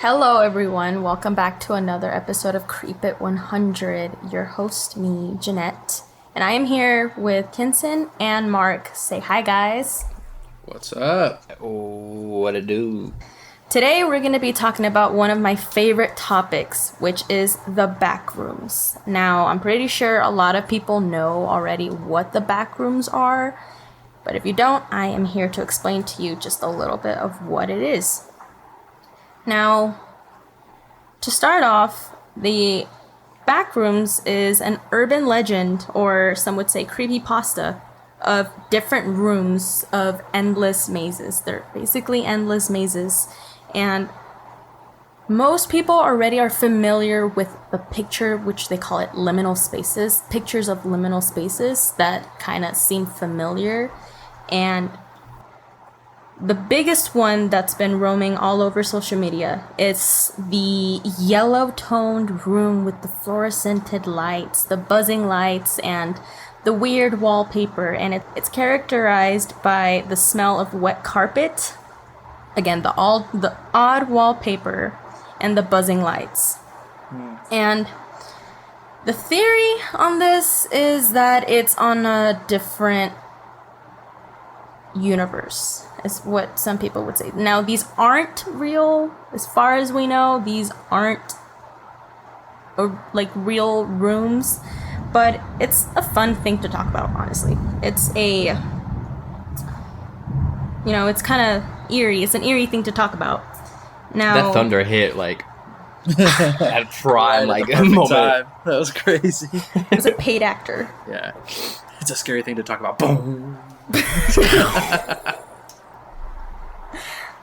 Hello, everyone. Welcome back to another episode of Creep It 100. Your host, me, Jeanette. And I am here with Kinson and Mark. Say hi, guys. What's up? What it do? Today, we're going to be talking about one of my favorite topics, which is the backrooms. Now, I'm pretty sure a lot of people know already what the backrooms are. But if you don't, I am here to explain to you just a little bit of what it is. Now, to start off, the Backrooms is an urban legend, or some would say creepypasta, of different rooms of endless mazes. They're basically endless mazes, and most people already are familiar with the picture, which they call it liminal spaces, pictures of liminal spaces that kind of seem familiar, and the biggest one that's been roaming all over social media is the yellow-toned room with the fluorescented lights, the buzzing lights, and the weird wallpaper. And it's characterized by the smell of wet carpet, again, the odd wallpaper, and the buzzing lights. And the theory on this is that it's on a different universe, is what some people would say. Now, these aren't real, as far as we know. These aren't like real rooms, but it's a fun thing to talk about, honestly. It's it's kind of eerie. It's an eerie thing to talk about. Now, that thunder hit like at prime, like Perfect moment. time. That was crazy. it was a paid actor. Yeah, it's a scary thing to talk about. Boom.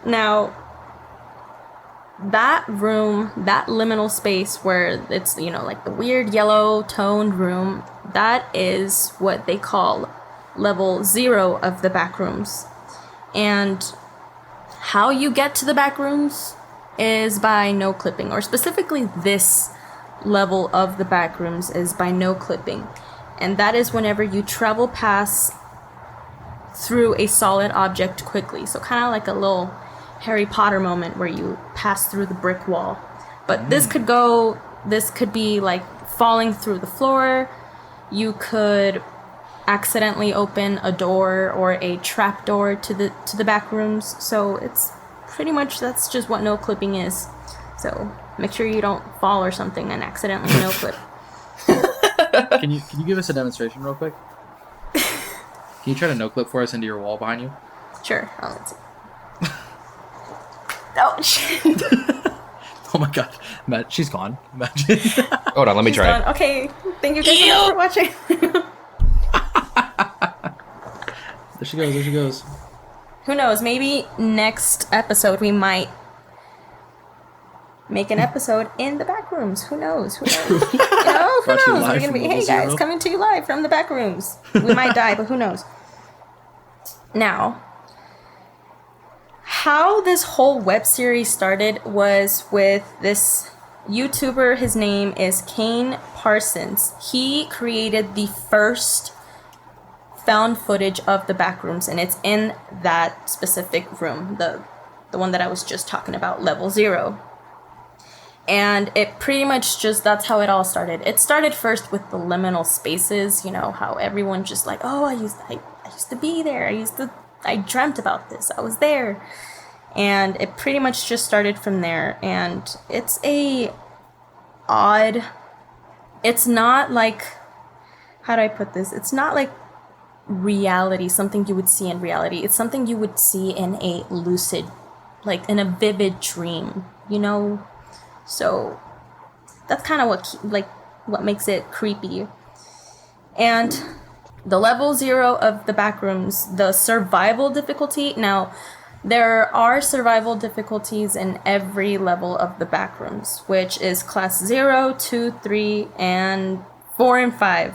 Now, that room, that liminal space where it's, like the weird yellow toned room, that is what they call level 0 of the backrooms. And how you get to the backrooms is by no clipping, or specifically this level of the backrooms is by no clipping. And that is whenever you travel past through a solid object quickly. So kind of like a little Harry Potter moment where you pass through the brick wall. But this could be like falling through the floor. You could accidentally open a door or a trap door to the back rooms. So it's pretty much, that's just what no clipping is. So make sure you don't fall or something and accidentally no clip. Can you give us a demonstration real quick? Can you try to no clip for us into your wall behind you? Sure. Oh, let's see. Oh, shit. Oh my god, Matt, she's gone. Imagine. Hold on, let me She's try. done. Okay, thank you guys so much for watching. There she goes. There she goes. Who knows? Maybe next episode we might make an episode in the back rooms. Who knows? Who knows? Who Brought to you knows? live We're gonna from be, level hey guys, 0. coming to you live from the back rooms. We might die, but who knows? Now, how this whole web series started was with this YouTuber. His name is Kane Parsons. He created the first found footage of the backrooms, and it's in that specific room, the one that I was just talking about, level 0. And it pretty much just, that's how it all started. It started first with the liminal spaces, how everyone just like, oh, I used to be there. I dreamt about this. I was there. And it pretty much just started from there. And it's it's not like, how do I put this? It's not like reality, something you would see in reality. It's something you would see in a lucid, like in a vivid dream, So that's kind of what makes it creepy. And the level 0 of the backrooms, the survival difficulty. Now, there are survival difficulties in every level of the backrooms, which is class 0, 2, 3, and 4 and 5.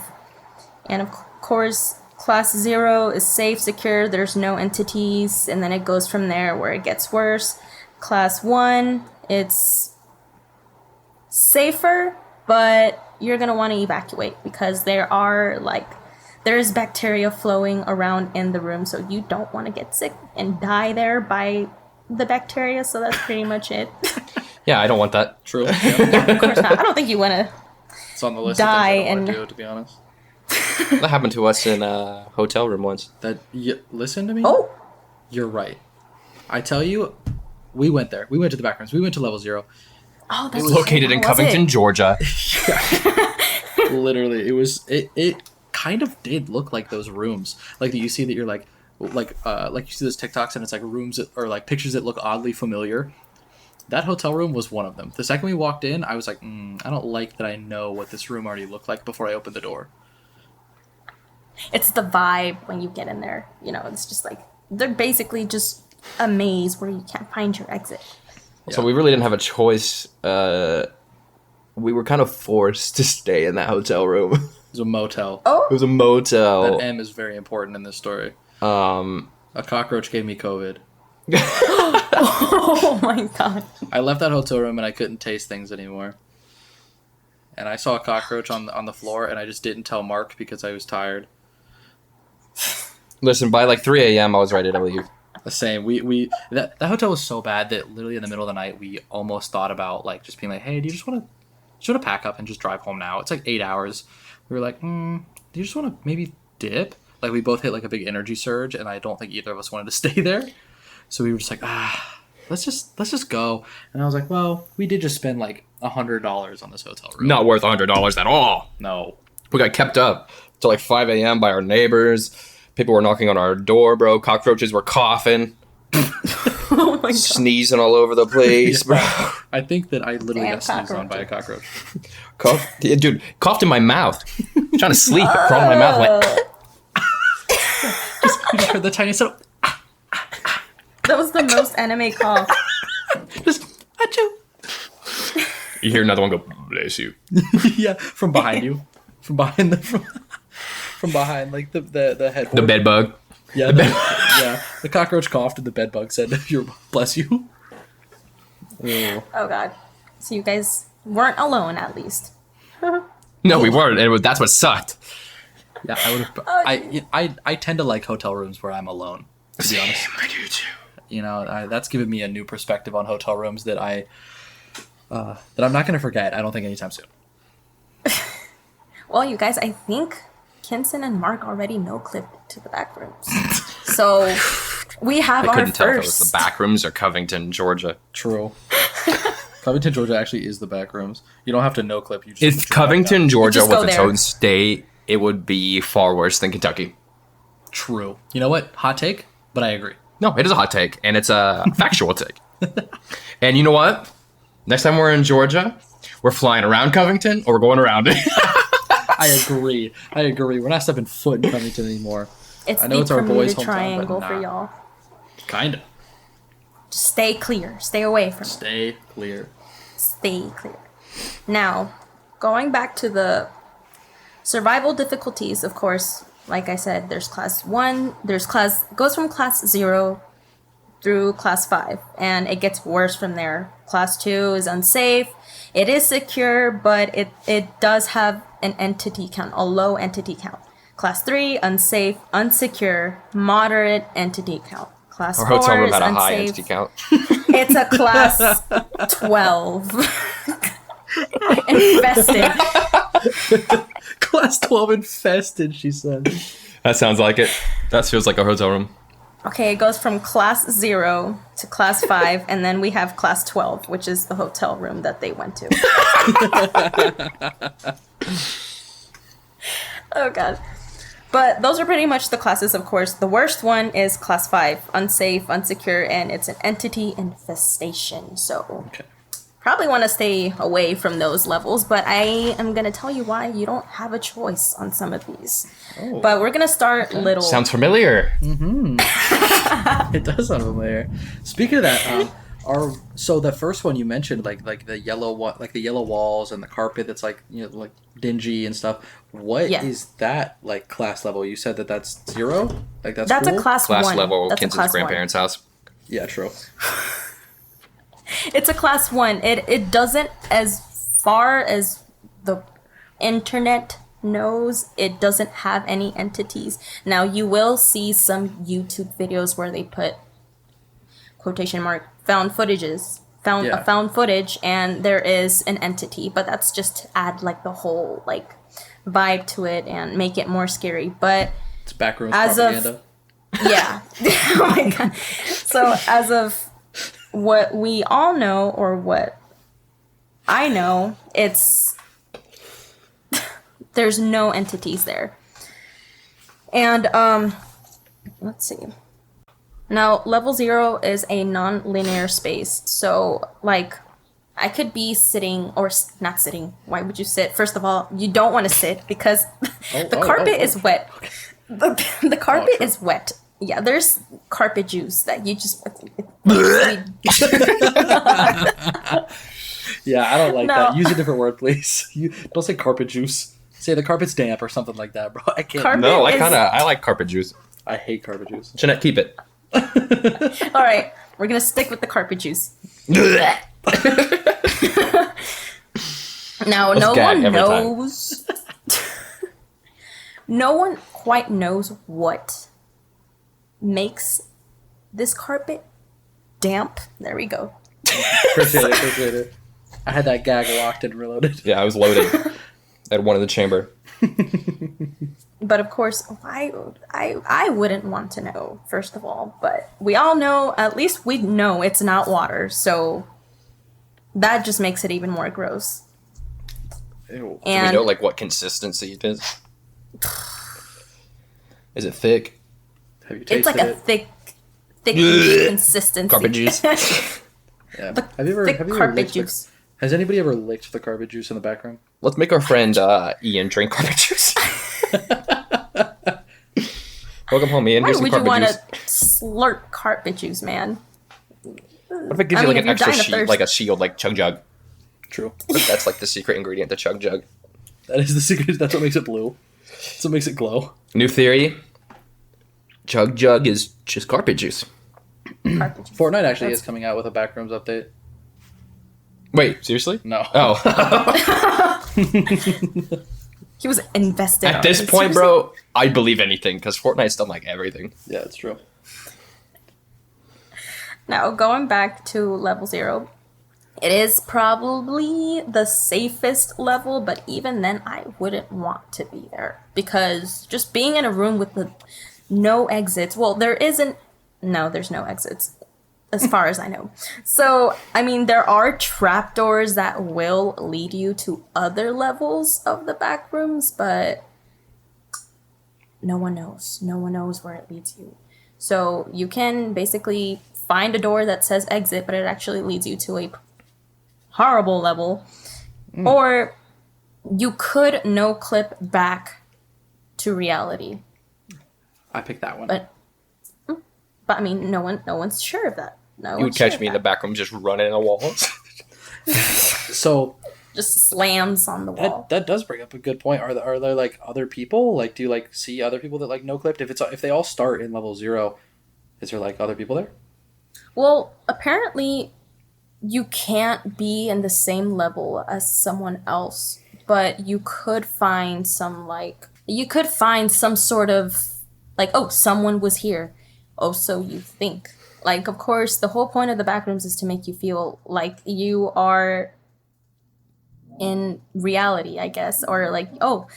And of course, class 0 is safe, secure, there's no entities, and then it goes from there where it gets worse. Class 1, it's safer, but you're going to want to evacuate because there's bacteria flowing around in the room, so you don't want to get sick and die there by the bacteria, so that's pretty much it. Yeah, I don't want that. True. Yeah. Of course not. I don't think you want to. It's on the list Die of things I don't and- want to do, to be honest. That happened to us in a hotel room once. Listen to me. Oh, You're right. I tell you, we went there. We went to the Backrooms. We went to level 0. oh, that's Located in how was Covington, it? Georgia. Literally, it kind of did look like those rooms. Like that you see that you're like you see those TikToks and it's like rooms that, or like pictures that look oddly familiar. That hotel room was one of them. The second we walked in, I was like, I don't like that I know what this room already looked like before I opened the door. It's the vibe when you get in there. You know, it's just like they're basically just a maze where you can't find your exit. So we really didn't have a choice. We were kind of forced to stay in that hotel room. It was a motel. It Oh, was a motel. That M is very important in this story. Um, A cockroach gave me COVID. oh my god. I left that hotel room and I couldn't taste things anymore. And I saw a cockroach on the floor and I just didn't tell Mark because I was tired. listen, by like 3 a.m., I was ready to leave. The same. That hotel was so bad that literally in the middle of the night we almost thought about like just being like, hey, do you just want to pack up and just drive home now? It's like 8 hours. We were like, do you just want to maybe dip? Like we both hit like a big energy surge, and I don't think either of us wanted to stay there. So we were just like, let's just go. And I was like, well, we did just spend like $100 on this hotel room. Not worth $100 at all. No. We got kept up till like 5 a.m. by our neighbors. People were knocking on our door, bro. Cockroaches were coughing, Oh my god. sneezing all over the place, bro. I think that I literally Damn got sneezed on by a cockroach. Yeah, dude, coughed in my mouth. Trying to sleep, it crawled in my mouth. Like, You just heard the tiny sound. That was the most anime cough. Just achoo. you hear another one go, bless you. Yeah, from behind you, from behind from behind like the headboard. The bed bug. Yeah, yeah. The cockroach coughed and the bed bug said, "Your bless you." Oh. Oh god. So you guys weren't alone at least. No, we weren't. And that's what sucked. Yeah, I would have. I tend to like hotel rooms where I'm alone. To be honest, I do too. you know, that's given me a new perspective on hotel rooms that I'm not going to forget. I don't think anytime soon. Well, you guys, I think Kinson and Mark already no-clipped to the Backrooms. So we have I our couldn't tell if it first. was the Backrooms or Covington, Georgia. True. Covington, Georgia actually is the back rooms. You don't have to no clip. You just If Covington, Georgia just go was its there. own state, it would be far worse than Kentucky. True. You know what? Hot take, but I agree. No, it is a hot take, and it's a factual take. And you know what? Next time we're in Georgia, we're flying around Covington or we're going around it. I agree. We're not stepping foot in Covington anymore. It's I know the it's our boys' Bermuda hometown, Triangle but for nah. y'all. Kinda. Just stay clear. Stay away from it. Stay clear. Stay clear. Now, going back to the survival difficulties, of course, like I said, there's class 1, goes from class 0 through class 5, and it gets worse from there. Class 2 is unsafe. It is secure, but it does have an entity count, a low entity count. Class 3, unsafe, unsecure, moderate entity count. Class Our 4 hotel room is had a high unsafe. entity count. It's a class 12. Infested. Class 12 infested, she said. That sounds like it. That feels like a hotel room. Okay, it goes from class 0 to class 5, and then we have class 12, which is the hotel room that they went to. Oh, God. But those are pretty much the classes, of course. The worst one is class 5, unsafe, unsecure, and it's an entity infestation. So, Okay. probably want to stay away from those levels, but I am going to tell you why you don't have a choice on some of these. Oh. But we're going to start little. Sounds familiar. It does sound familiar. Speaking of that, so the first one you mentioned, like the yellow like the yellow walls and the carpet that's like like dingy and stuff. What is Yeah. that like class level? You said that's 0. Like that's That's cool? a class 1. Class level, That's a Kinson's class 1. grandparents' house. Yeah, true. It's a class 1. It doesn't, as far as the internet knows, it doesn't have any entities. Now, you will see some YouTube videos where they put quotation mark found footages Yeah. found footage, and there is an entity, but that's just to add like the whole like vibe to it and make it more scary. But It's Backrooms As of- propaganda. yeah. Oh my god. So as of what we all know, or what I know, it's there's no entities there. And let's see. Now, level 0 is a non-linear space. So like I could be sitting, or not sitting. Why would you sit? First of all, you don't want to sit because the carpet is wet. The carpet true. is wet. Yeah, there's carpet juice that you just. Yeah, I don't like No. that. Use a different word, please. You don't say carpet juice. Say the carpet's damp or something like that, bro. I can't. Carpet- No, is- I like carpet juice. I hate carpet juice. Jeanette, keep it. All right, we're gonna stick with the carpet juice. Now, Let's no gag one every time. knows. No one quite knows what makes this carpet damp. There we go. Appreciate it. I had that gag locked and reloaded. Yeah, I was loaded. I had one in the chamber. But of course, I wouldn't want to know, first of all. But we all know, at least we know it's not water. So that just makes it even more gross. Ew. Do we And know like what consistency it is? Is it thick? Have you tasted it's like a it? thick consistency. Carpet juice. Yeah. The Have you ever thick carpet licked the- juice. Has anybody ever licked the carpet juice in the back room? Let's make our friend Ian drink carpet juice. Welcome home, Ian. Why Here's some would you carpet want juice. to slurp carpet juice, man? What if it gives I you mean, like if an you're extra dying of sheet, thirst- like a shield, like chug jug? True. That's like the secret ingredient, the chug jug. That is the secret. That's what makes it blue. That's what makes it glow. New theory. Chug jug is just carpet juice. Carpet juice. Fortnite actually That's- is coming out with a Backrooms update. Wait, seriously? No. Oh. He was invested. At this already. point, Seriously? bro, I'd believe anything because Fortnite's done like everything. Yeah, it's true. Now, going back to level 0, it is probably the safest level, but even then, I wouldn't want to be there. Because just being in a room with no exits, well, there's no exits, as far as I know. So, I mean, there are trapdoors that will lead you to other levels of the back rooms, but no one knows. No one knows where it leads you. So you can basically find a door that says exit, but it actually leads you to a horrible level. Or you could no clip back to reality. I picked that one. But I mean, no one's sure of that. No You would one's sure catch of me in the that. back room just running in the walls. So Just slams on the wall. that does bring up a good point. Are there like other people? Like, do you like see other people that like no clipped? If they all start in level 0, is there like other people there? Well, apparently you can't be in the same level as someone else, but you could find some sort of like, oh, someone was here. Oh, so you think. Like, of course, the whole point of the backrooms is to make you feel like you are in reality, I guess, or like, oh,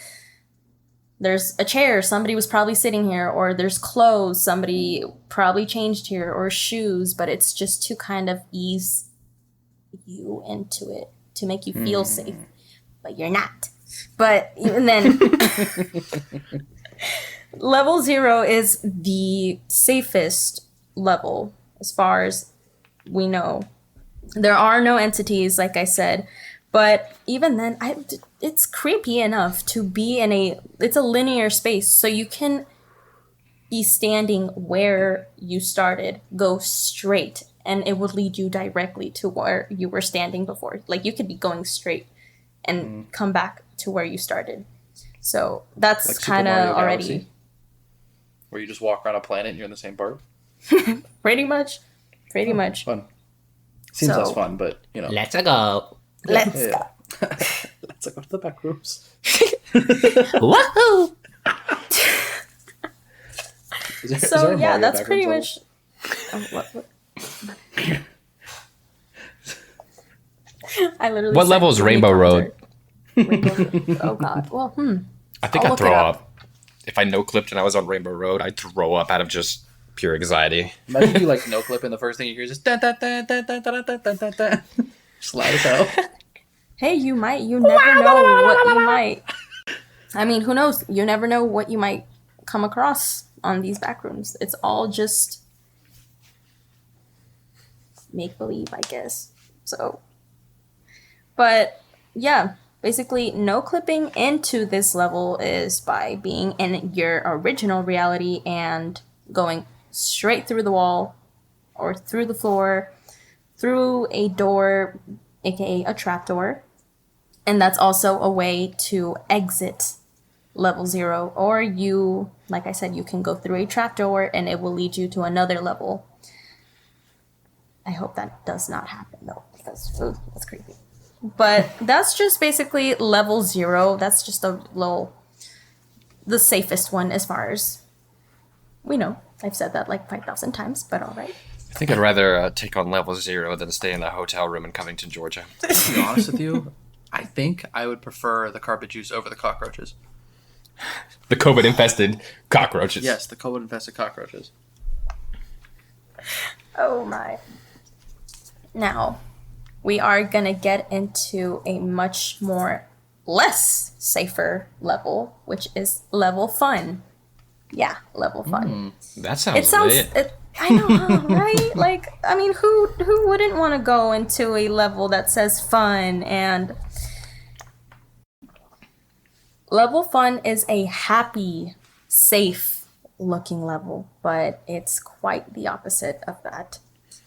there's a chair, somebody was probably sitting here, or there's clothes, somebody probably changed here, or shoes, but it's just to kind of ease you into it, to make you feel safe, but you're not. But even then, level 0 is the safest level as far as we know. There are no entities, like I said, but even then, it's creepy enough to be in it's a linear space, so you can be standing where you started, go straight, and it would lead you directly to where you were standing before. Like, you could be going straight and come back to where you started. So that's Like Super kind of Mario already Galaxy? Where you just walk around a planet and you're in the same part. pretty much. Fun. Seems So- less fun, but you know. Let's go. Let's Yeah. Let's go to the back rooms. Woohoo! Is there So a yeah, Mario that's back pretty rooms much. Oh, what? I literally. What said level is mini Rainbow Road? Rainbow. Oh God. Well, I think I'll I'd look throw it up. up. If I no clipped and I was on Rainbow Road, I'd throw up out of just pure anxiety. Imagine if you like no clip and the first thing you hear is just da da da da da da da da da da. Just loud as hell. Hey, you might. You never know what you might. I mean, who knows? You never know what you might come across on these back rooms. It's all just make believe, I guess. So, but yeah, basically, no clipping into this level is by being in your original reality and going straight through the wall or through the floor, through a door, aka a trapdoor. And that's also a way to exit level 0. Or you, like I said, you can go through a trapdoor and it will lead you to another level. I hope that does not happen though, because that's creepy. But that's just basically level 0. That's just the safest one as far as we know. I've said that like 5,000 times, but all right. I think I'd rather take on level 0 than stay in that hotel room in Covington, Georgia. To be honest with you, I think I would prefer the carpet juice over the cockroaches. The COVID-infested cockroaches. Yes, the COVID-infested cockroaches. Oh my. Now, we are going to get into a much more less safer level, which is level fun. Yeah, level fun. That sounds It sounds lit. I know, huh, right? Like, I mean, who wouldn't want to go into a level that says fun? And level fun is a happy, safe looking level, but it's quite the opposite of that.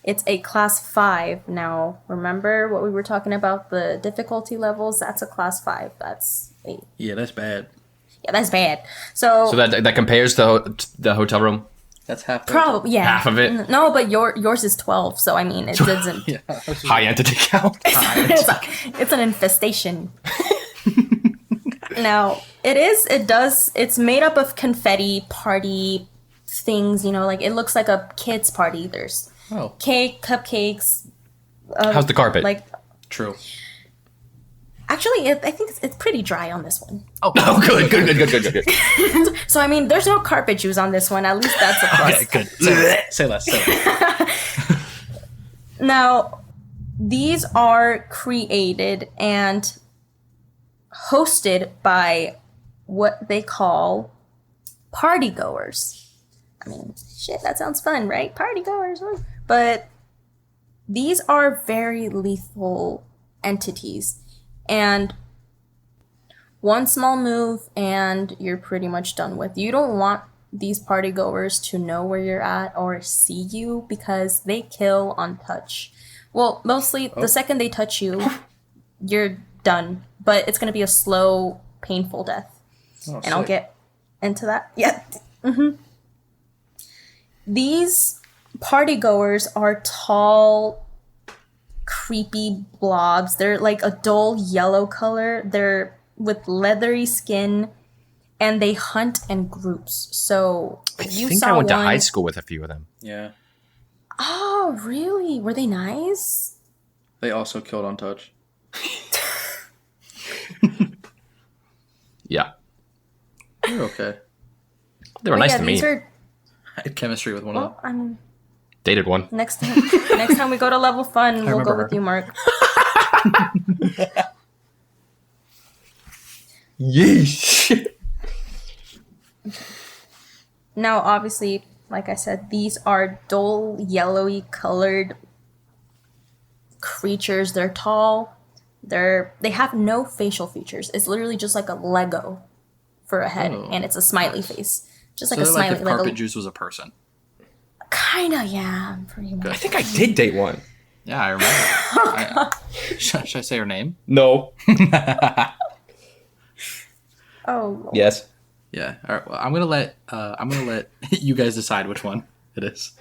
It's a class 5. Now, remember what we were talking about, the difficulty levels? That's a class 5. That's a... Yeah, that's bad. Yeah, that's bad. So that compares to the hotel room? That's half. probably, yeah. Half of it? No, but yours is 12, so I mean, it doesn't... Yeah. High entity count. It's an infestation. Now, it's made up of confetti party things, like it looks like a kid's party. There's cake, cupcakes. How's the carpet? Like, True. actually, I think it's pretty dry on this one. Oh, good. So, I mean, there's no carpet juice on this one. At least that's a plus. Okay, good. Say less. Now, these are created and hosted by what they call party goers. I mean, shit, that sounds fun, right? Party goers. But these are very lethal entities. And one small move and you're pretty much done with. You don't want these party goers to know where you're at or see you because they kill on touch. Well, mostly the second they touch you, you're done. But it's going to be a slow, painful death. And I'll get into that. Yeah. Mm-hmm. These party goers are tall, creepy blobs. They're like a dull yellow color. They're with leathery skin, and they hunt in groups. So I you think saw I went to one- high school with a few of them. Yeah. Oh, really? Were they nice? They also killed on touch. Yeah. You're okay. They were nice to me. These are, I had chemistry with one of well, I mean, Dated one. next time we go to level fun, we'll go remember with you, Mark. Yeesh. Now, obviously, like I said, these are dull, yellowy colored creatures. They're tall. They have no facial features. It's literally just like a Lego for a head, Oh. and it's a smiley face, just like So a they're smiley. like if carpet juice was a person. Kinda, yeah, pretty much. I think I did date one. Yeah, I remember. Should I say her name? No. Oh, Yes. Yeah. All right. Well, I'm gonna let you guys decide which one it is.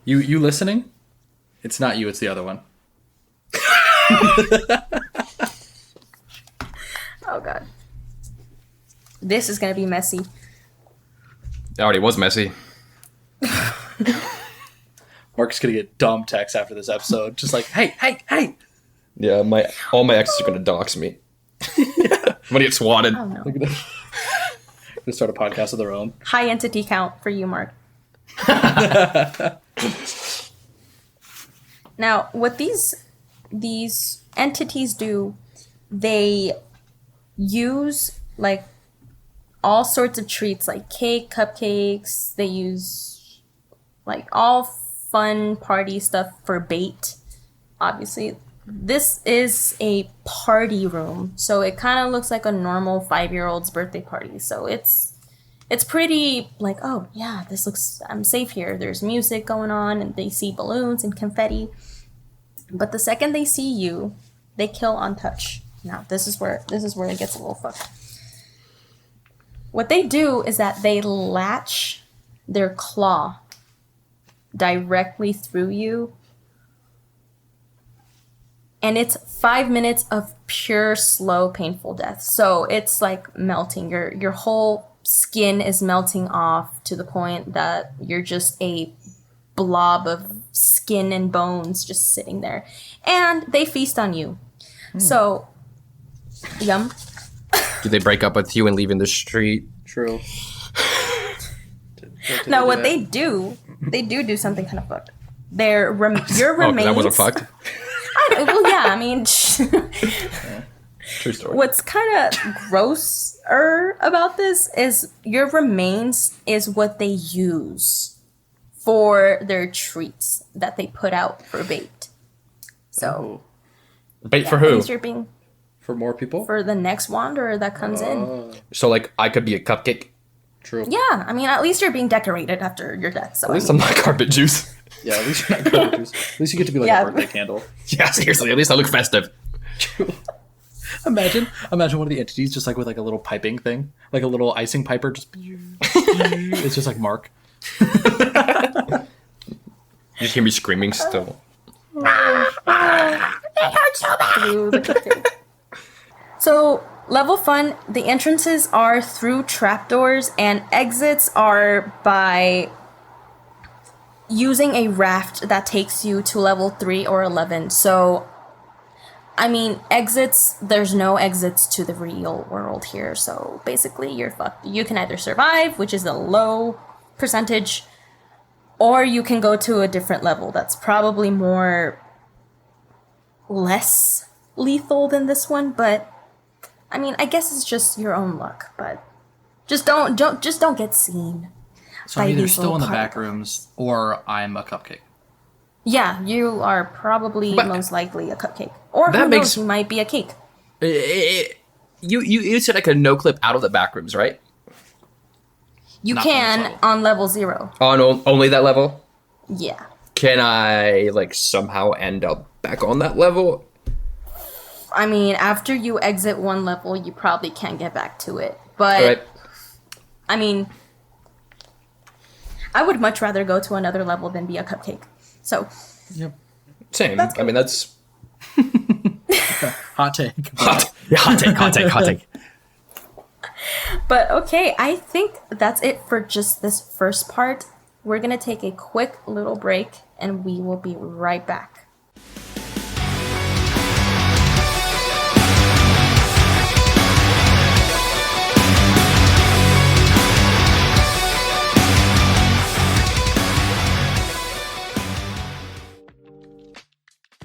You listening? It's not you. It's the other one. oh God, this is gonna be messy. It already was messy. Mark's gonna get dumb texts after this episode, just like, hey. Yeah, all my exes are gonna dox me. I'm gonna get swatted. Oh no. They're gonna start a podcast of their own. High entity count for you, Mark. Now, what these entities do, they use like all sorts of treats like cake, cupcakes. They use like all fun party stuff for bait. Obviously, this is a party room, so it kind of looks like a normal 5-year-old's birthday party. So it's pretty like, oh yeah, this looks, I'm safe here. There's music going on, and they see balloons and confetti. But the second they see you, they kill on touch. Now this is where it gets a little fucked. What they do is that they latch their claw directly through you, and it's 5 minutes of pure, slow, painful death. So it's like melting. Your whole skin is melting off to the point that you're just a blob of skin and bones just sitting there. And they feast on you. So, yum. Do they break up with you and leave in the street? True. Now, what they do something kind of fucked. Your remains. That wasn't fucked. Well, yeah, I mean, True story. what's kind of grosser about this is your remains is what they use for their treats that they put out for bait. So, Bait for at who? least you're being For more people? for the next wanderer that comes in. So like I could be a cupcake. True. Yeah, I mean, at least you're being decorated after your death. So At least I'm not carpet juice. Yeah, at least you're not garbage juice. At least you get to be like Yeah. a birthday candle. Yeah, seriously. At least I look festive. Imagine one of the entities just like with like a little piping thing, like a little icing piper. Just it's just like Mark. You just hear me screaming still. through the cupcake. So, level fun, the entrances are through trapdoors, and exits are by using a raft that takes you to level 3 or 11. So, I mean, exits, there's no exits to the real world here. So, basically, you're fucked. You can either survive, which is a low percentage, or you can go to a different level that's probably less lethal than this one, but I mean, I guess it's just your own luck, but just don't get seen. So by I'm either these still in the little back particles. rooms or I'm a cupcake. Yeah, you are probably But- most likely a cupcake. Or That who makes- knows, you might be a cake. You said I could no clip out of the back rooms, right? You Not on this can level. on level 0. On only that level? Yeah. Can I like somehow end up back on that level? I mean, after you exit one level, you probably can't get back to it. But, All right. I mean, I would much rather go to another level than be a cupcake. So, Yep. Same. That's I mean, that's Hot take. hot take. but okay, I think that's it for just this first part. We're gonna take a quick little break and we will be right back.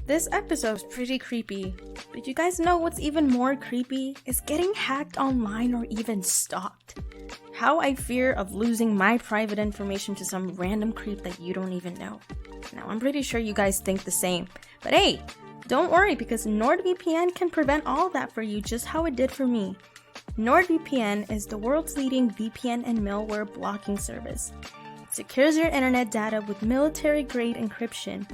This episode is pretty creepy, but you guys know what's even more creepy is getting hacked online or even stalked. How I fear of losing my private information to some random creep that you don't even know. Now, I'm pretty sure you guys think the same, but hey, don't worry because NordVPN can prevent all of that for you just how it did for me. NordVPN is the world's leading VPN and malware blocking service. It secures your internet data with military-grade encryption,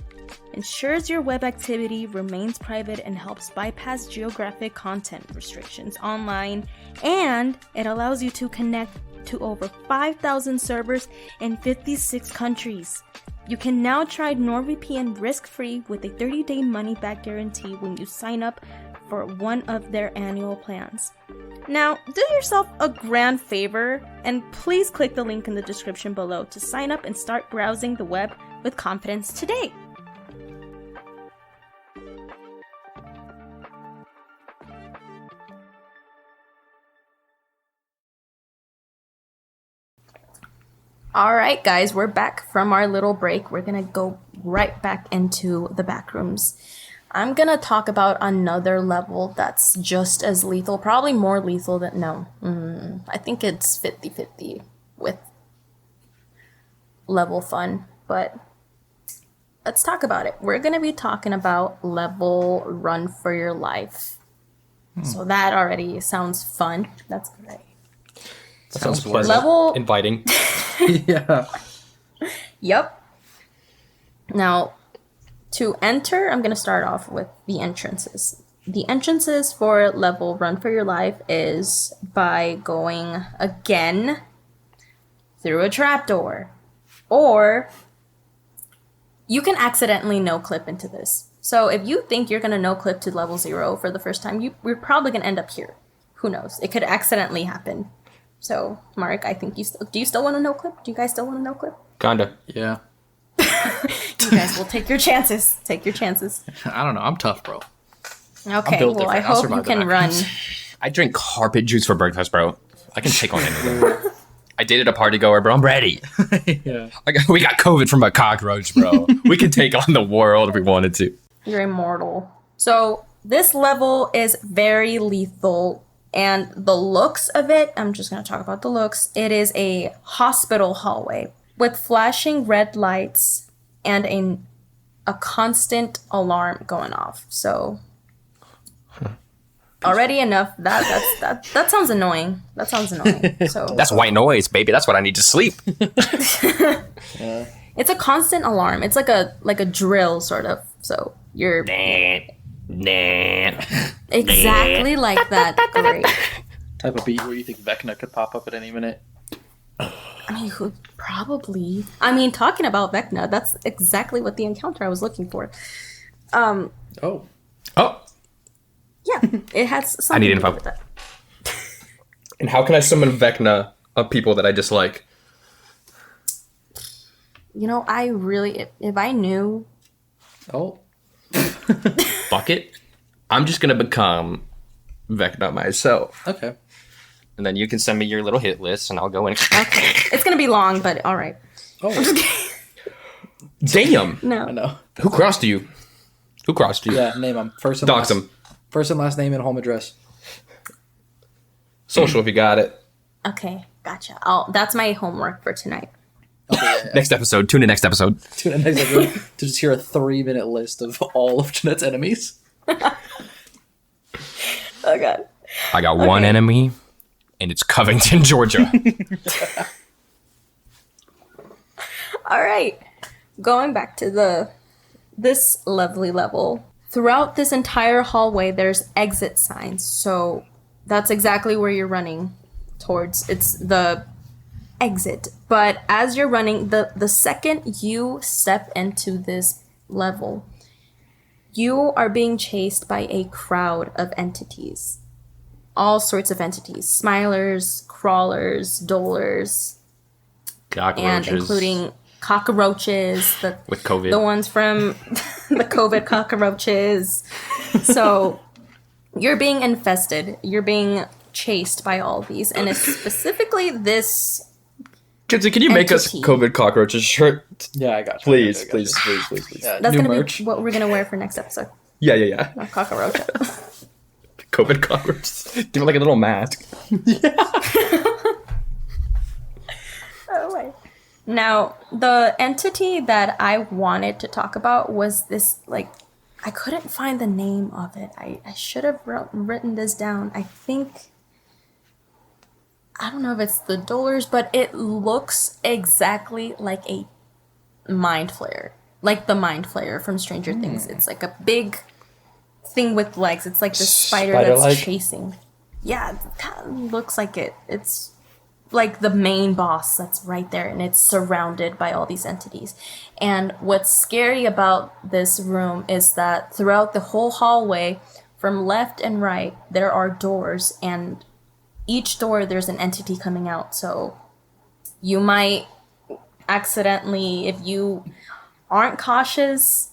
ensures your web activity remains private and helps bypass geographic content restrictions online, and it allows you to connect to over 5,000 servers in 56 countries. You can now try NordVPN risk-free with a 30-day money-back guarantee when you sign up for one of their annual plans. Now, do yourself a grand favor and please click the link in the description below to sign up and start browsing the web with confidence today. All right, guys, we're back from our little break. We're going to go right back into the back rooms. I'm going to talk about another level that's just as lethal, probably more lethal than, no, I think it's 50-50 with level fun, but let's talk about it. We're going to be talking about level Run for Your Life. So that already sounds fun. That's great. That sounds pleasant. Level inviting. Yeah. Yep. Now, to enter, I'm going to start off with the entrances. The entrances for level Run for Your Life is by going again through a trapdoor. Or you can accidentally no-clip into this. So if you think you're going to no-clip to level 0 for the first time, you're probably going to end up here. Who knows? It could accidentally happen. So, Mark, I think do you still want to no-clip? Do you guys still want to no-clip? Kinda. Yeah. You guys will take your chances. Take your chances. I don't know. I'm tough, bro. Okay, built well, I different. I'll hope survive you the can back run. rooms. I drink carpet juice for breakfast, bro. I can take on anything. I dated a party goer, bro. I'm ready. Yeah. We got COVID from a cockroach, bro. We can take on the world if we wanted to. You're immortal. So, this level is very lethal. And the looks of it, I'm just going to talk about the looks. It is a hospital hallway with flashing red lights and a constant alarm going off. So already enough that sounds annoying. That sounds annoying. So That's white noise, baby. That's what I need to sleep. it's a constant alarm. It's like a drill sort of. So you're exactly like that. Great. Type of beat where you think Vecna could pop up at any minute. I mean, who probably? I mean, talking about Vecna, that's exactly what the encounter I was looking for. Oh. Oh, Yeah, it has something need to info. do with that. and how can I summon Vecna of people that I dislike? You know, I really, if I knew, Oh. Bucket? I'm just gonna become Vecna myself. Okay. And then you can send me your little hit list and I'll go in. okay, it's gonna be long, but all right. Oh. Damn! I No, know. Who crossed you? Who crossed you? Yeah, name him. First and Dox last. him. First and last name and home address. Social if you got it. okay, gotcha. That's my homework for tonight. Okay, yeah. Next episode. Tune in next episode. Tune in next episode to just hear a 3-minute list of all of Jeanette's enemies. Oh god. I got one enemy, and it's Covington, Georgia. All right, going back to this lovely level. Throughout this entire hallway, there's exit signs. So that's exactly where you're running towards. It's the exit. But as you're running, the second you step into this level, you are being chased by a crowd of entities. All sorts of entities. Smilers, crawlers, dolers, and Cockroaches. including cockroaches, With COVID. the ones from the COVID cockroaches. So you're being infested. You're being chased by all these, and it's specifically this. Kids, can you make us Entity. COVID cockroaches shirt? Yeah, I got you. Please, I got you. please, please, please, please. Yeah, That's new gonna merch. be what we're gonna wear for next episode. Yeah. Not cockroach. COVID cockroaches. Give it like a little mask. Oh my. Now, the entity that I wanted to talk about was this, like, I couldn't find the name of it. I should have written this down. I don't know if it's the dolers, but it looks exactly like a mind flayer. Like the mind flayer from Stranger Things. It's like a big thing with legs. It's like this spider that's Spider-like? chasing. Yeah, that looks like it. It's like the main boss that's right there, and it's surrounded by all these entities. And what's scary about this room is that throughout the whole hallway, from left and right, there are doors, and each door there's an entity coming out. So you might accidentally, if you aren't cautious,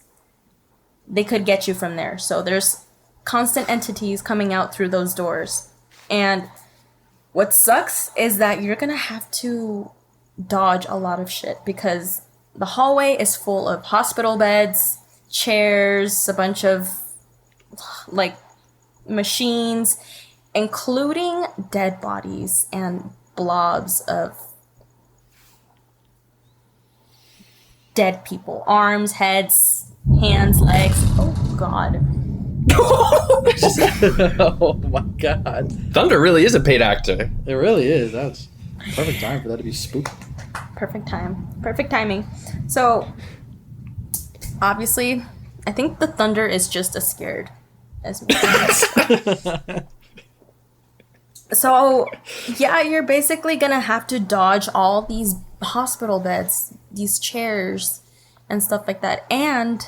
they could get you from there. So there's constant entities coming out through those doors. And what sucks is that you're gonna have to dodge a lot of shit because the hallway is full of hospital beds, chairs, a bunch of like machines, including dead bodies and blobs of dead people. Arms, heads, hands, legs. Oh god. Oh my god. Thunder really is a paid actor. It really is. That's perfect time for that to be spooky. Perfect time. Perfect timing. So, obviously, I think the thunder is just as scared as me. So, yeah, you're basically gonna have to dodge all these hospital beds, these chairs, and stuff like that. And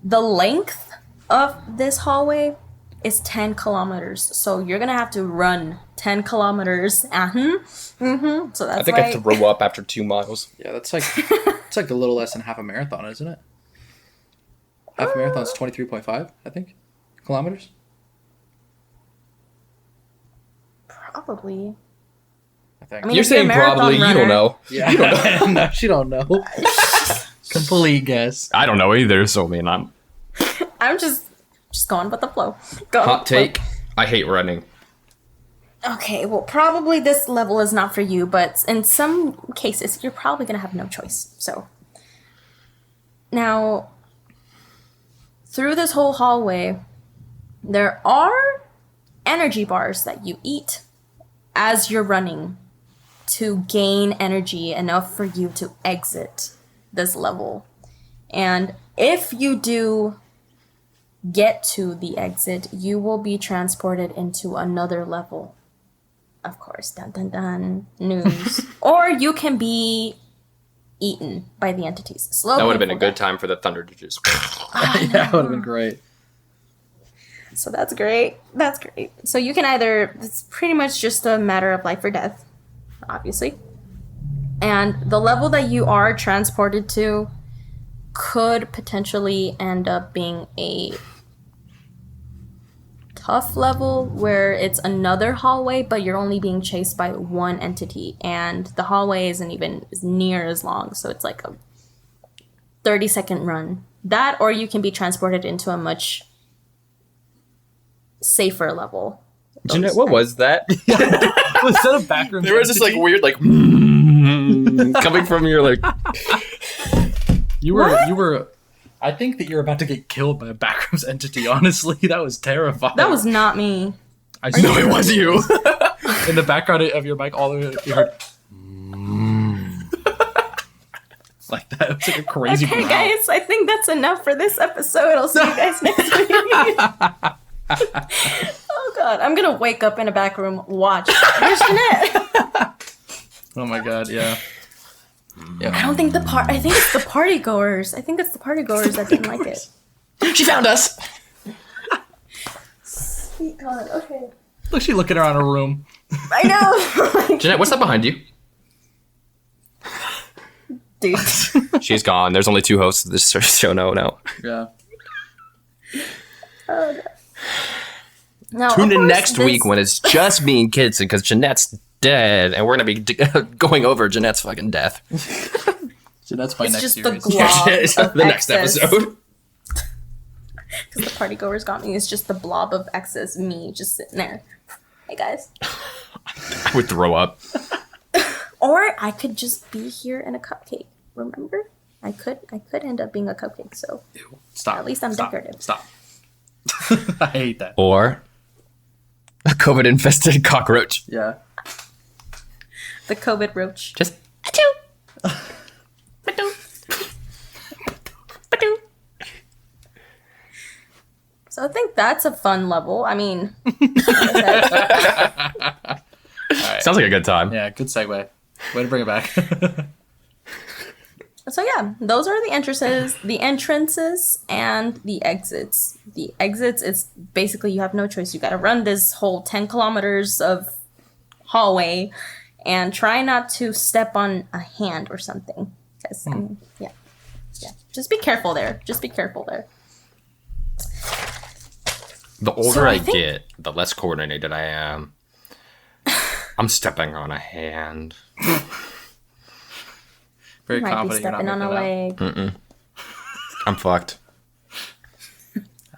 the length of this hallway is 10 kilometers. So you're gonna have to run 10 kilometers. So that's I think I throw up after 2 miles. Yeah, that's like it's like a little less than half a marathon, isn't it? Half a marathon's 23.5, I think, kilometers. Probably. I think. I mean, You're if you're a saying marathon probably, you runner- don't know. Yeah, no, she don't know. Complete guess. I don't know either, so I mean, I'm... I'm just going with the flow. Going Hot with the flow. take, I hate running. Okay, well, probably this level is not for you, but in some cases, you're probably going to have no choice. So, now, through this whole hallway, there are energy bars that you eat as you're running to gain energy enough for you to exit this level. And if you do get to the exit, you will be transported into another level. Of course, dun dun dun, news. Or you can be eaten by the entities. Slow That would have been a painful good time for the thunder to just... Yeah, that would have been great. death. So that's great. That's great. So you can either, it's pretty much just a matter of life or death, obviously. And the level that you are transported to could potentially end up being a tough level where it's another hallway, but you're only being chased by one entity, and the hallway isn't even near as long, so it's like a 30-second run. That, or you can be transported into a much safer level. Jeanette, what was that? Was that a Backrooms? There was this like entity? weird like coming from your like... You were. I think that you're about to get killed by a Backrooms entity. Honestly, that was terrifying. That was not me. I No, it was you. In the background of your mic, all the way you heard. Like that. It was like a crazy. Okay, growl. guys, I think that's enough for this episode. I'll see you guys next week. Oh god, I'm gonna wake up in a back room. Watch. Where's Jeanette? Oh my god, yeah. I don't think I think it's the party goers. I think it's the party goers that didn't like it. She found us. Sweet god. Okay. Look, she's looking around her room. I know. Jeanette, what's that behind you? Dude. She's gone. There's only 2 hosts of this show now. Yeah. Oh, God. Now, Tune of in course, next this- week when it's just me and kids because Jeanette's dead and we're going to be going over Jeanette's fucking death. So that's my It's next just the series. glob of the next excess. episode. Because the party goers got me. It's just the blob of excess me just sitting there. Hey, guys. I would throw up. Or I could just be here in a cupcake. Remember? I could end up being a cupcake. So Ew. Stop. At least I'm Stop. decorative. Stop. I hate that. Or a COVID-infested cockroach. Yeah. the COVID roach. Just... Achoo! Ba-doo. Ba-doo. So I think that's a fun level. I mean, Sounds like a good time. Yeah, good segue. Way to bring it back. so yeah, those are the entrances and the exits. The exits is basically you have no choice. You got to run this whole 10 kilometers of hallway and try not to step on a hand or something. Because, I mean, yeah. Just be careful there. The older So I I get, the less coordinated I am. I'm stepping on a hand. Very You might be confident you're not stepping on making a it out. leg. I'm fucked.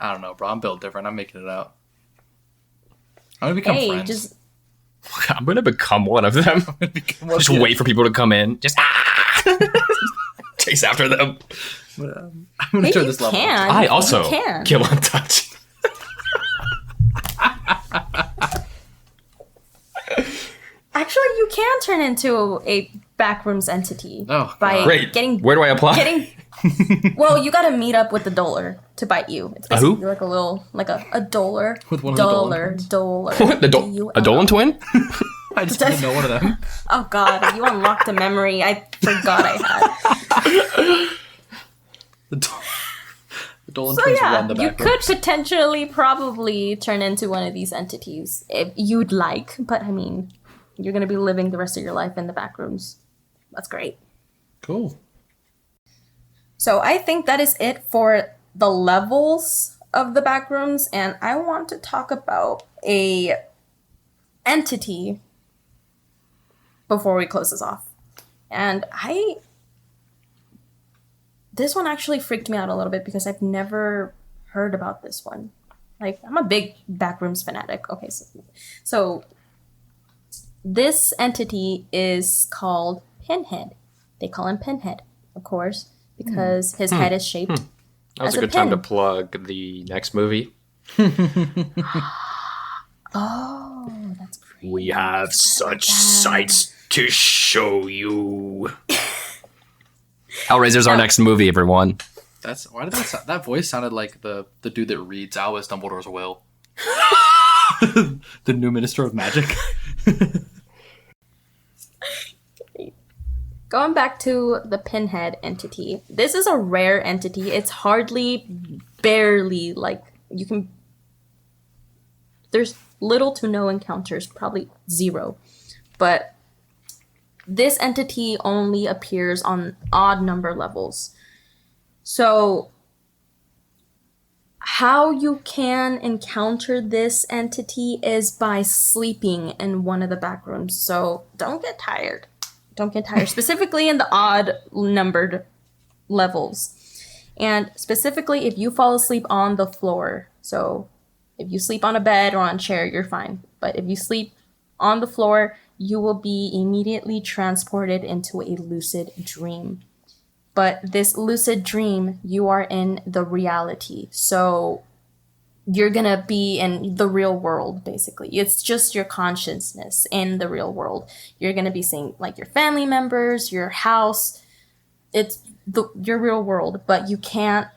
I don't know, bro. I'm built different. I'm making it out. I'm gonna become Hey, friends. just I'm gonna become one of them. Just wait for people to come in. Just chase after them. I'm gonna hey, turn you this level. can. I You also can. kill on touch. Actually, you can turn into a backrooms entity Oh, by God. Great. getting. Where do I apply? Well, you gotta meet up with the doler to bite you. It's A who? basically like a little, like a doler. With one of the Dolan Doler. What? A Dolan twin? I just didn't know one of them. Oh god, you unlocked a memory I forgot I had. The Dolan So twins yeah, run the you back could rooms. potentially probably turn into one of these entities if you'd like, but I mean, you're gonna be living the rest of your life in the back rooms. That's great. Cool. So I think that is it for the levels of the back rooms, and I want to talk about a entity before we close this off. And this one actually freaked me out a little bit because I've never heard about this one. Like, I'm a big backrooms fanatic. Okay, so this entity is called Pinhead. They call him Pinhead, of course, because his head is shaped That was as a good time to pin. plug the next movie. Oh, that's great. We have such sights to show you. Hellraiser's our next movie, everyone. Why did that voice sounded like the dude that reads Albus Dumbledore's will. The new Minister of Magic. Going back to the Pinhead entity, this is a rare entity. It's barely, like, you can... There's little to no encounters, probably 0. But this entity only appears on odd number levels. So how you can encounter this entity is by sleeping in one of the back rooms. So don't get tired. Don't get tired, specifically in the odd numbered levels. And specifically if you fall asleep on the floor. So if you sleep on a bed or on a chair, you're fine. But if you sleep on the floor, you will be immediately transported into a lucid dream. But this lucid dream, you are in the reality. So you're gonna be in the real world, basically. It's just your consciousness in the real world. You're gonna be seeing like your family members, your house. It's your real world, but you can't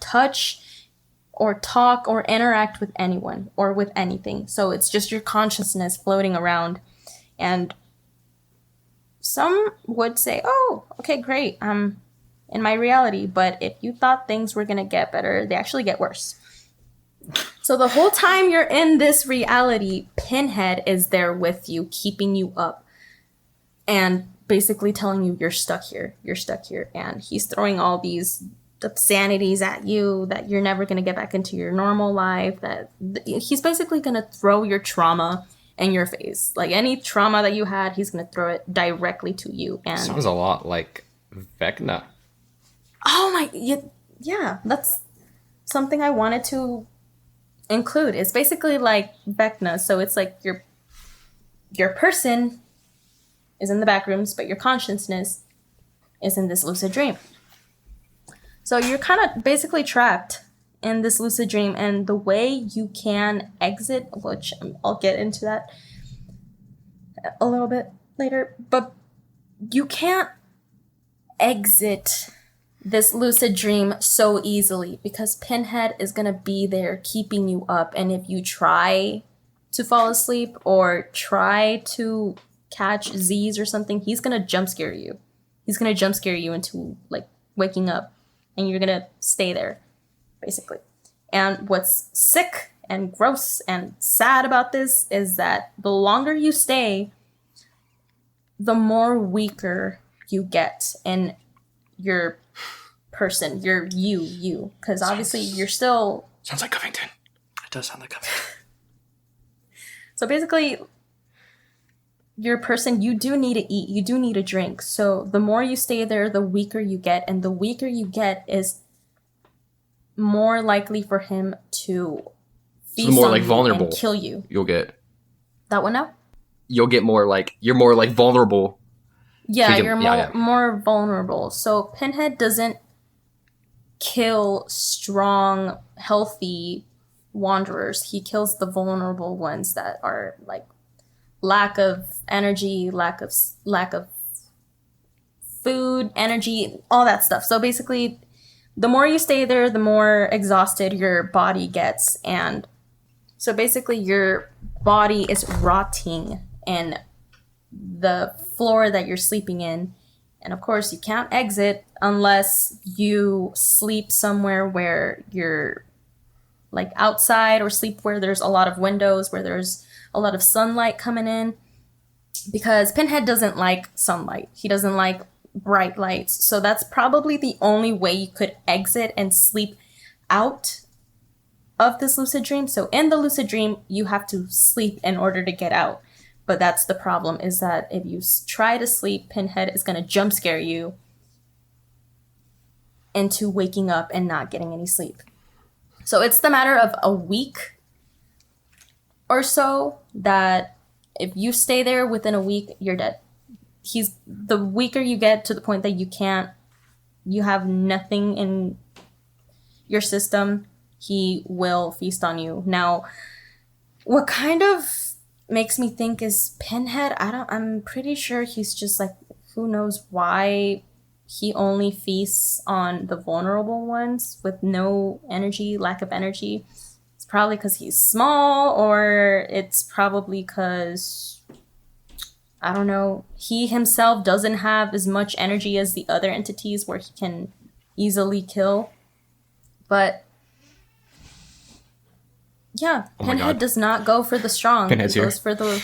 touch or talk or interact with anyone or with anything. So it's just your consciousness floating around. And some would say, oh, okay, great, I'm in my reality. But if you thought things were gonna get better, they actually get worse. So the whole time you're in this reality, Pinhead is there with you, keeping you up and basically telling you you're stuck here, and he's throwing all these obscenities at you that you're never going to get back into your normal life, that he's basically going to throw your trauma in your face. Like any trauma that you had, he's going to throw it directly to you. And Sounds a lot like Vecna. oh my, yeah, that's something I wanted to include. It's basically like Vecna. So it's like your person is in the back rooms, but your consciousness is in this lucid dream. So you're kind of basically trapped in this lucid dream, and the way you can exit, which I'll get into that a little bit later, but you can't exit this lucid dream so easily because Pinhead is going to be there keeping you up. And if you try to fall asleep or try to catch Z's or something, he's going to jump scare you. He's going to jump scare you into like waking up, and you're going to stay there basically. And what's sick and gross and sad about this is that the longer you stay, the more weaker you get in your person, your you, because obviously you're still... Sounds like Covington. It does sound like Covington. So basically, you're a person, you do need to eat, you do need a drink. So the more you stay there, the weaker you get, and the weaker you get is more likely for him to feast more on like you vulnerable. and kill you. You'll get That one now? you're more like vulnerable. Yeah, So you're more vulnerable. So Pinhead doesn't kill strong, healthy wanderers. He kills the vulnerable ones that are like lack of energy, lack of food, energy, all that stuff. So basically, the more you stay there, the more exhausted your body gets, and so basically your body is rotting in the floor that you're sleeping in. And of course, you can't exit unless you sleep somewhere where you're like outside, or sleep where there's a lot of windows, where there's a lot of sunlight coming in. Because Pinhead doesn't like sunlight. He doesn't like bright lights. So that's probably the only way you could exit and sleep out of this lucid dream. So in the lucid dream, you have to sleep in order to get out. But that's the problem, is that if you try to sleep, Pinhead is going to jump scare you into waking up and not getting any sleep. So it's the matter of a week or so that if you stay there within a week, you're dead. The weaker you get to the point that you have nothing in your system, he will feast on you. Now, what kind of makes me think is Pinhead, I'm pretty sure he's just like, who knows why he only feasts on the vulnerable ones with no energy, lack of energy. It's probably because he's small, or it's probably because, I don't know, he himself doesn't have as much energy as the other entities where he can easily kill. But yeah, Pinhead does not go for the strong. Pinhead's he goes for the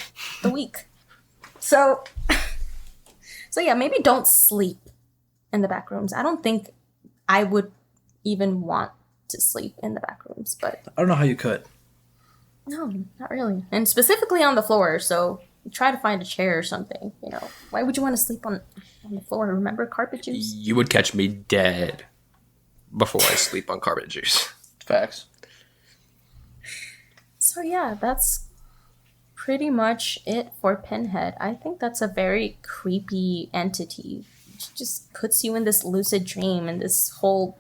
weak. So yeah, maybe don't sleep in the back rooms. I don't think I would even want to sleep in the back rooms, but I don't know how you could. no, not really. And specifically on the floor, so try to find a chair or something, you know. Why would you want to sleep on the floor? Remember carpet juice? You would catch me dead before I sleep on carpet juice. Facts. So yeah, that's pretty much it for Pinhead. I think that's a very creepy entity. It just puts you in this lucid dream and this whole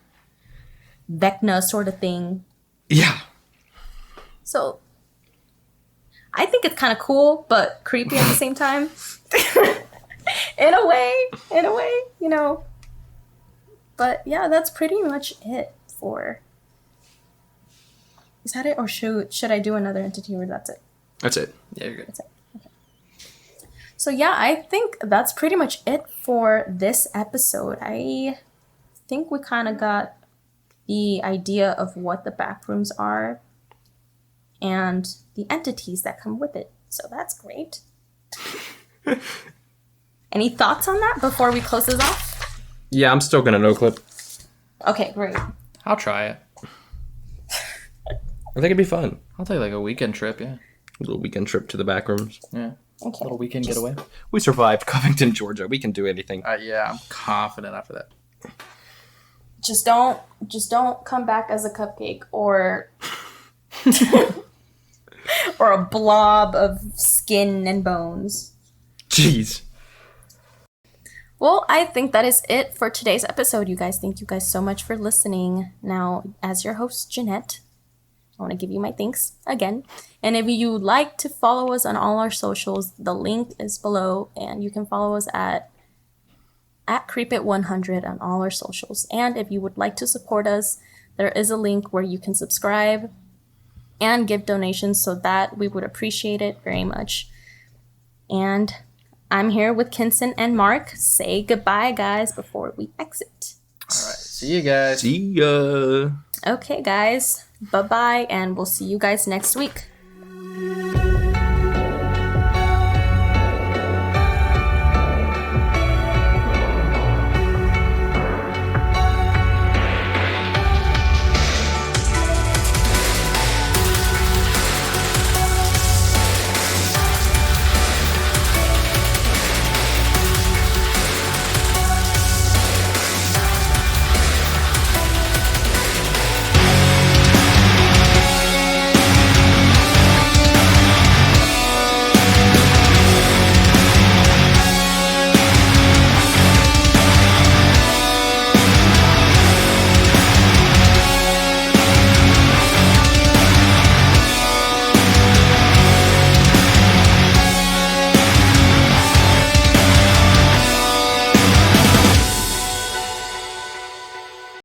Vecna sort of thing. Yeah. So I think it's kind of cool, but creepy at the same time. in a way, you know. But yeah, that's pretty much it for... Is that it? Or should I do another entity, or that's it? That's it. Yeah, you're good. That's it. Okay. So yeah, I think that's pretty much it for this episode. I think we kind of got the idea of what the backrooms are and the entities that come with it. So that's great. Any thoughts on that before we close this off? Yeah, I'm still gonna no clip. Okay, great. I'll try it. I think it'd be fun. I'll take like a weekend trip, yeah. A little weekend trip to the backrooms. Yeah. Okay. Little weekend getaway. We survived Covington, Georgia. We can do anything. Yeah, I'm confident after that. Just don't come back as a cupcake or or a blob of skin and bones. Jeez. Well, I think that is it for today's episode, you guys. Thank you guys so much for listening. Now, as your host, Jeanette, I want to give you my thanks again. And if you'd like to follow us on all our socials, the link is below, and you can follow us at CreepIt100 on all our socials. And if you would like to support us, there is a link where you can subscribe and give donations, so that we would appreciate it very much. And I'm here with Kinson and Mark. Say goodbye, guys, before we exit. All right. See you guys. See ya. Okay, guys. Bye-bye, and we'll see you guys next week.